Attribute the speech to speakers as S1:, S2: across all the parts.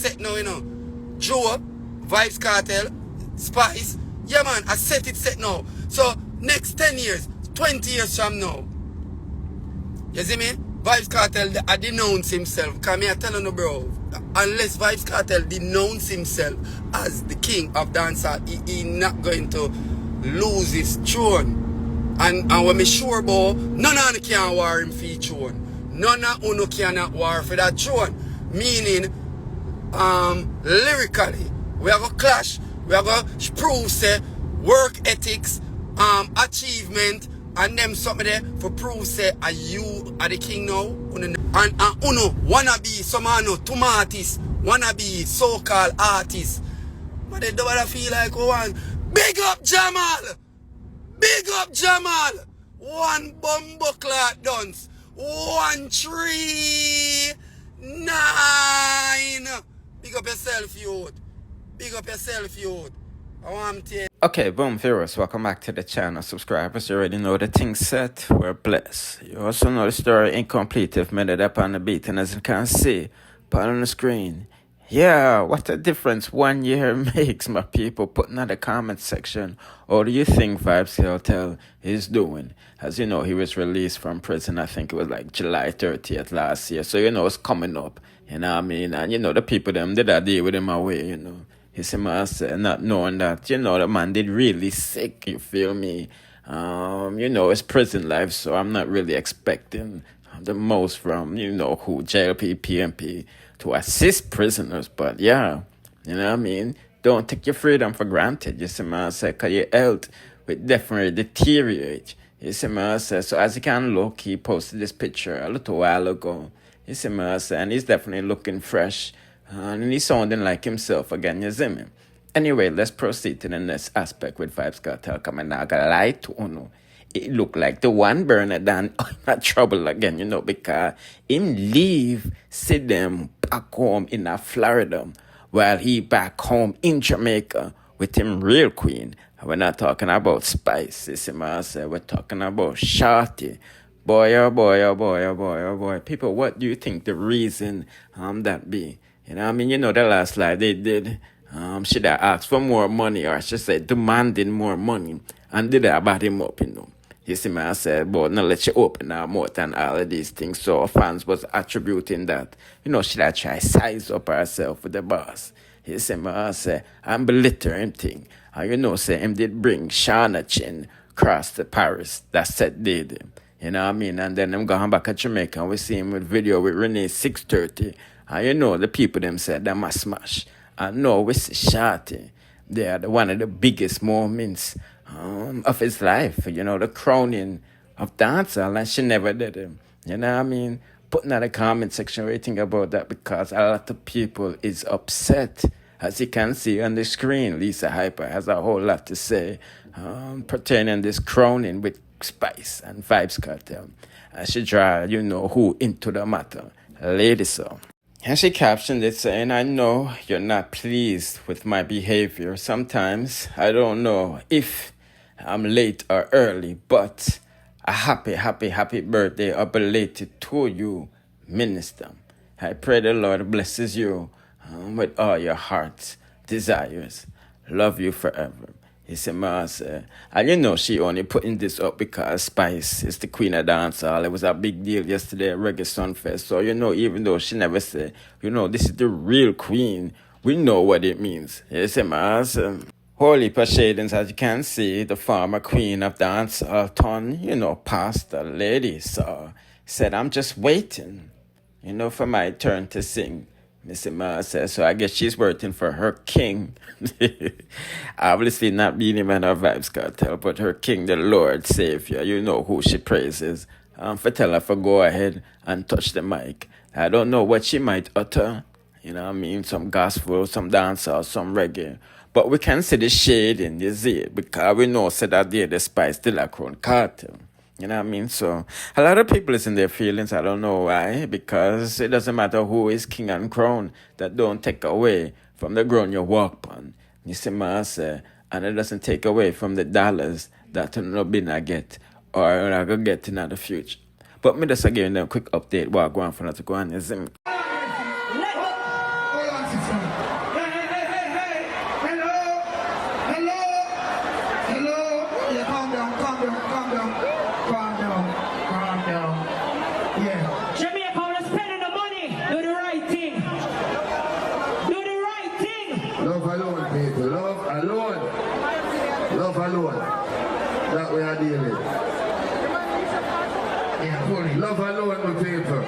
S1: set now, you know. Joe, Vybz Kartel, Spice. Yeah, man, I set it set now. So, next 10 years, 20 years from now. You see me? Vybz Kartel, I denounce himself. Because me, I tell you, bro, unless Vybz Kartel denounce himself as the king of dancehall, he not going to lose his throne. And when me sure about, none of you can war him for his throne. None of you cannot war for that throne. Meaning, lyrically, we are going to clash. We are going to prove, say, work ethics, achievement, and them something there for prove, say, are you are the king now? And uno wanna be some artists, wanna be so-called artists. But they don't feel like one. Big up Jamal! Big up Jamal! One bumbleclot dance. 139. Big up yourself, youth. Big up yourself, youth. I want to.
S2: Okay, boom, viewers, welcome back to the channel. Subscribers, you already know the thing set. We're blessed. You also know the story incomplete if made it up on the beat, and as you can see, put on the screen. Yeah, what a difference 1 year makes, my people. Put in the comment section. What do you think Vybz Kartel is doing? As you know, he was released from prison, I think it was like July 30th last year. So, you know, it's coming up. You know what I mean? And, you know, the people, them did a deal with him away, you know. He said, not knowing that, you know, the man did really sick, you feel me? You know, it's prison life, so I'm not really expecting the most from, you know, who, JLP, PMP, to assist prisoners. But yeah, you know what I mean? Don't take your freedom for granted, you see what I say, because your health will definitely deteriorate. You see what I say? So as you can look, he posted this picture a little while ago. You see what I say? And he's definitely looking fresh. And he's sounding like himself again, you see me? Anyway, let's proceed to the next aspect with Vybz Kartel. Come on, now, I gotta lie to you. It look like the one burner done in trouble again, you know, because him leave Sidem back home in Florida while he back home in Jamaica with him real queen. We're not talking about Spice, you see what I say? We're talking about Shorty. Boy, oh boy, oh boy, oh boy, oh boy. People, what do you think the reason that be? You know what I mean? You know, the last live they did, should have asked for more money, or I should say demanding more money, and did that about him up, you know. You see me, I said, but not let you open our mouth and all of these things. So fans was attributing that, you know, should I try size up herself with the boss? You see me, I said, and belittle him thing. And you know, say him did bring Shana Chin across to Paris. That set did him. You know what I mean? And then I'm going back to Jamaica and we see him with video with Renee 630. And you know, the people them said that must smash. And no, we see Shorty. They are one of the biggest moments of his life. You know, the crowning of dancehall, and she never did him. You know what I mean? Put in the comment section what you think about that, because a lot of people is upset. As you can see on the screen, Lisa Hyper has a whole lot to say pertaining this crowning with Spice and Vybz Kartel. And she draw, you know, who into the matter. Lady so. And she captioned it saying, I know you're not pleased with my behavior. Sometimes I don't know if I'm late or early, but a happy birthday or belated to you, Minister. I pray the Lord blesses you with all your heart's desires. Love you forever. He said, and you know, she only putting this up because Spice is the queen of dancehall. It was a big deal yesterday at Reggae Sunfest. So, you know, even though she never said, you know, this is the real queen, we know what it means. He said, holy shadings, as you can see, the former queen of dancehall turned, you know, pastor lady. So, said, I'm just waiting, you know, for my turn to sing. Mr. Ma says, so I guess she's waiting for her king. Obviously not Beenie Man or Vybz Kartel, but her king, the Lord Savior. You know who she praises. For tell her to go ahead and touch the mic. I don't know what she might utter. You know what I mean? Some gospel, some dancehall, some reggae. But we can see the shade in the Z, because we know said that day the Spice still a crown cartel. You know what I mean? So, a lot of people is in their feelings. I don't know why. Because it doesn't matter who is king and crown. That don't take away from the ground you walk on. You see what I say? And it doesn't take away from the dollars that you're not going to get. Or you're not going to get in the future. But me just giving them a quick update. What I'm going for not to go on. You see me?
S3: Yeah, calm down. Yeah.
S4: Jamaica, we're spending the money. Do the right thing. Do the right thing.
S3: Love alone, people. Love alone. That we are dealing with. Yeah, fully. Love alone, my people.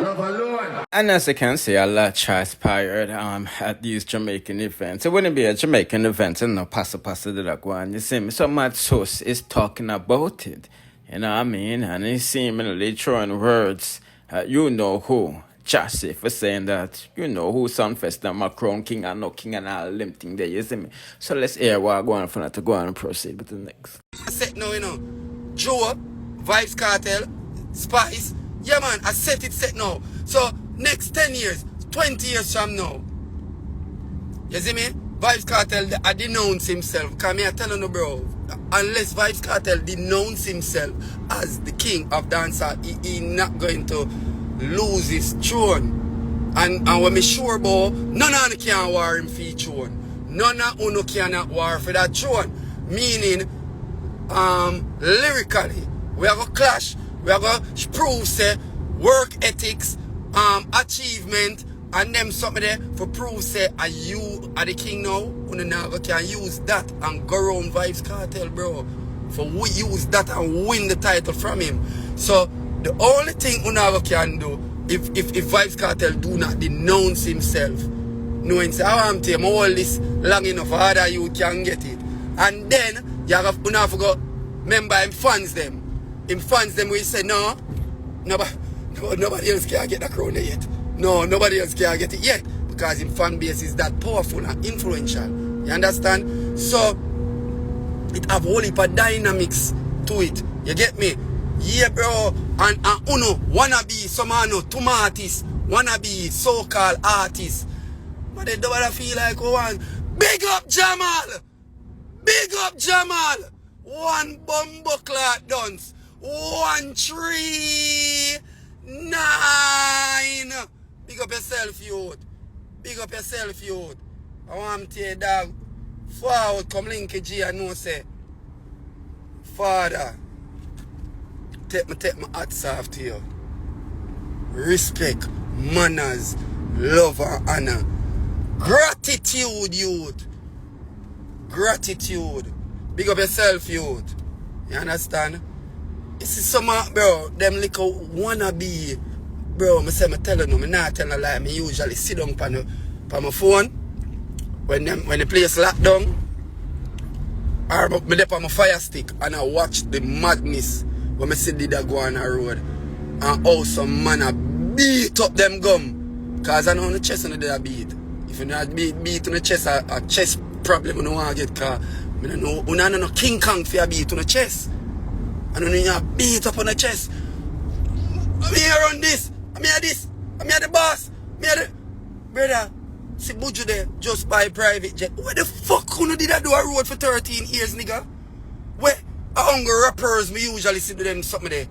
S3: Love alone.
S2: And as you can see, a lot transpired at these Jamaican events. It wouldn't be a Jamaican event and no pasta did that go on. You see me? So much source is talking about it. You know what I mean? And he's seemingly throwing words at you know who. Jahshii for saying that, you know who Sunfest and Macron King and no King and all them thing there, you see me? So let's hear what I'm going for that to go on and proceed with the next.
S1: I said no, you know. Joe, Vybz Kartel, Spice. Yeah man, I set it set now. So next 10 years, 20 years from now. You see me? Vybz Kartel, I denounce himself. Because me I tell you bro, unless Vybz Kartel denounce himself as the king of dancehall, he not going to lose his throne. And when me sure about, none of you can war him for his throne. None of you cannot war for that throne. Meaning, lyrically, we are going to clash. We are going to prove say work ethics, achievement, and them something there for prove say are you are the king now. You never can use that and go around Vybz Kartel, bro. For we use that and win the title from him. So the only thing never can do if Vybz Kartel do not denounce himself, knowing say I want to take all this long enough for other you can get it. And then you have to go remember him fans them. Him fans them we say no, nobody else can get the crown there yet. No, nobody else can get it yet. Because his fan base is that powerful and influential. You understand? So it have whole heap of dynamics to it. You get me? Yeah, bro. And uno wanna be some artists, wanna be so-called artists. But they don't feel like one. Big up Jamal! Big up Jamal! One bumbo clock dance. 139. Big up yourself, youth. Big up yourself, youth. I want to tell you, dog. Forward, come link G and know say, Father, take my hats off to you. Respect, manners, love and honor. Gratitude, youth. Gratitude. Big up yourself, youth. You understand? This is some bro, them little wannabe, bro, I tell you no, I not tell a lie, I usually sit down on my phone, when the place locked down, or I dey on my fire stick, and I watch the madness, when I see the go on the road, and how some man a beat up them gum, because I know on the chest and they beat. If you not beat on the chest, a chest problem, I don't want to get, because I don't know no King Kong for a beat on the chest. And when you beat up on the chest, I'm here on this, I'm here this, I'm here the boss, I'm here the... Brother, see Buju there, just buy private jet. Where the fuck you did I do a road for 13 years, nigga? Where hungry rappers, me usually see them something there.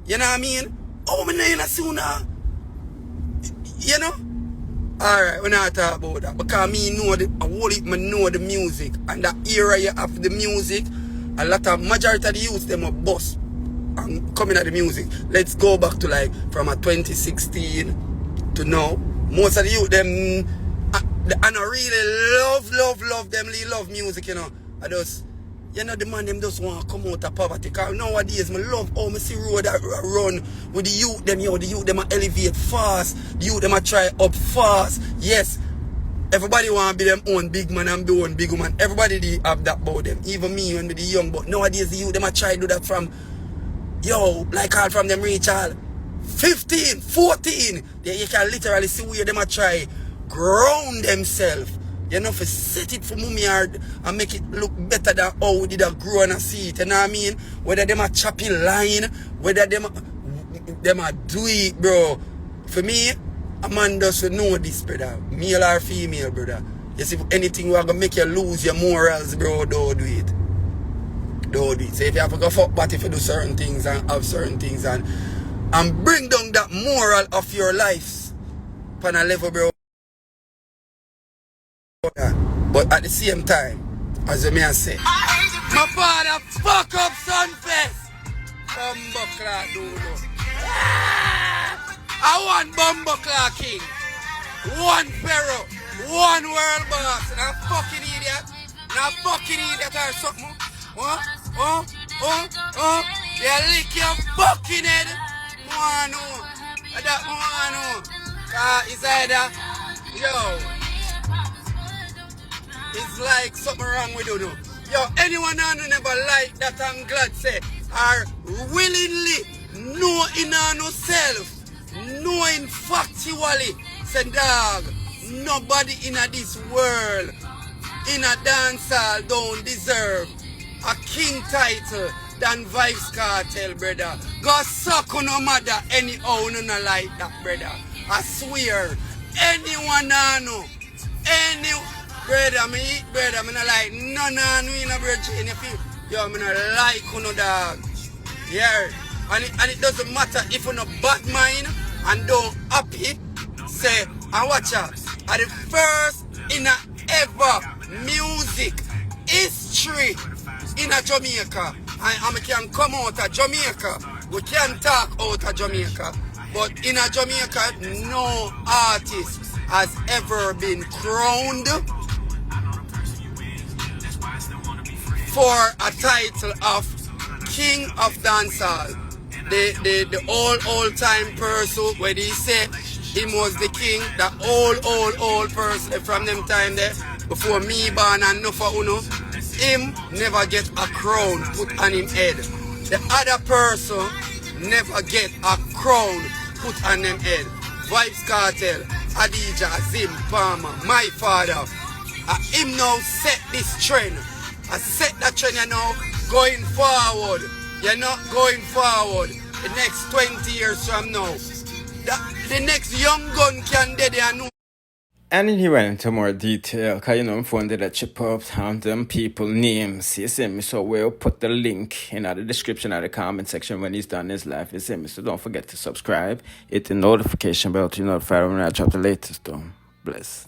S1: You know what I mean? Oh, me not sooner. You know? Alright, we're not talking about that. Because me know the music. And that era you have the music. A lot of majority of the youth them are boss and coming at the music. Let's go back to like from 2016 to now. Most of the youth them and I really love them, really love music, you know. I just, you know, the man them just want to come out of poverty. Because nowadays I love how I see road that run with the youth them, yo, the youth them are elevate fast, the youth them are try up fast. Yes. Everybody want to be them own big man and be own big woman. Everybody they have that about them. Even me when be the young. But nowadays the youth them a try to do that from, yo, like all from them reach all 15, 14. You can literally see where them a try ground themselves. You know, for set it for mummy hard and make it look better than how we did a grow and a see it. You know what I mean? Whether them a choppy line, whether them a do it, bro. For me, a man doesn't know this, brother. Male or female, brother. You see, anything will make you lose your morals, bro, don't do it. Don't do it. So if you have to go fuck but if you do certain things and have certain things and bring down that moral of your life on a level, bro. at the same time. As you may have said. My father fuck up Sunfest. Bumbleclaw Dodo. I want Bumbleclaw King. One Pharaoh. One world boss. And a fucking idiot. Now fucking idiot or something. You lick your fucking head. One. That one. It's either, yo, it's like something wrong with you. Yo, anyone who never like that, I'm glad say, are willingly knowing on yourself, knowing factually, say, dog, nobody in this world, in a dancehall, don't deserve a king title than Vybz Kartel, brother. Go suck on no mother anyhow, no like that, brother. I swear, anyone I know, brother, me eat brother, me not like none of you in a virgin. Yo, me not like no dog. Yeah, and it doesn't matter if you no bad mind and don't happy. Say, and watch out, at the first in a ever music history in a Jamaica. And we can come out of Jamaica. We can talk out of Jamaica. But in a Jamaica, no artist has ever been crowned for a title of King of Dancehall. The old time person, where they say he was the king, the old person from them time there, before me born and no for uno, him never get a crown put on him head. The other person never get a crown put on them head. Vybz Kartel, Adija, Zim, Palmer, my father. Him now set this trend. I set that trend, you know, going forward. You're not going forward. The next 20 years from now. The next young gun can dead and know.
S2: And then he went into more detail, because, you know, I'm finding that chip up on them people names, you see me, so we'll put the link in the description of the comment section when he's done his live, you see me, so don't forget to subscribe, hit the notification bell to be notified when I drop the latest, though. Bless.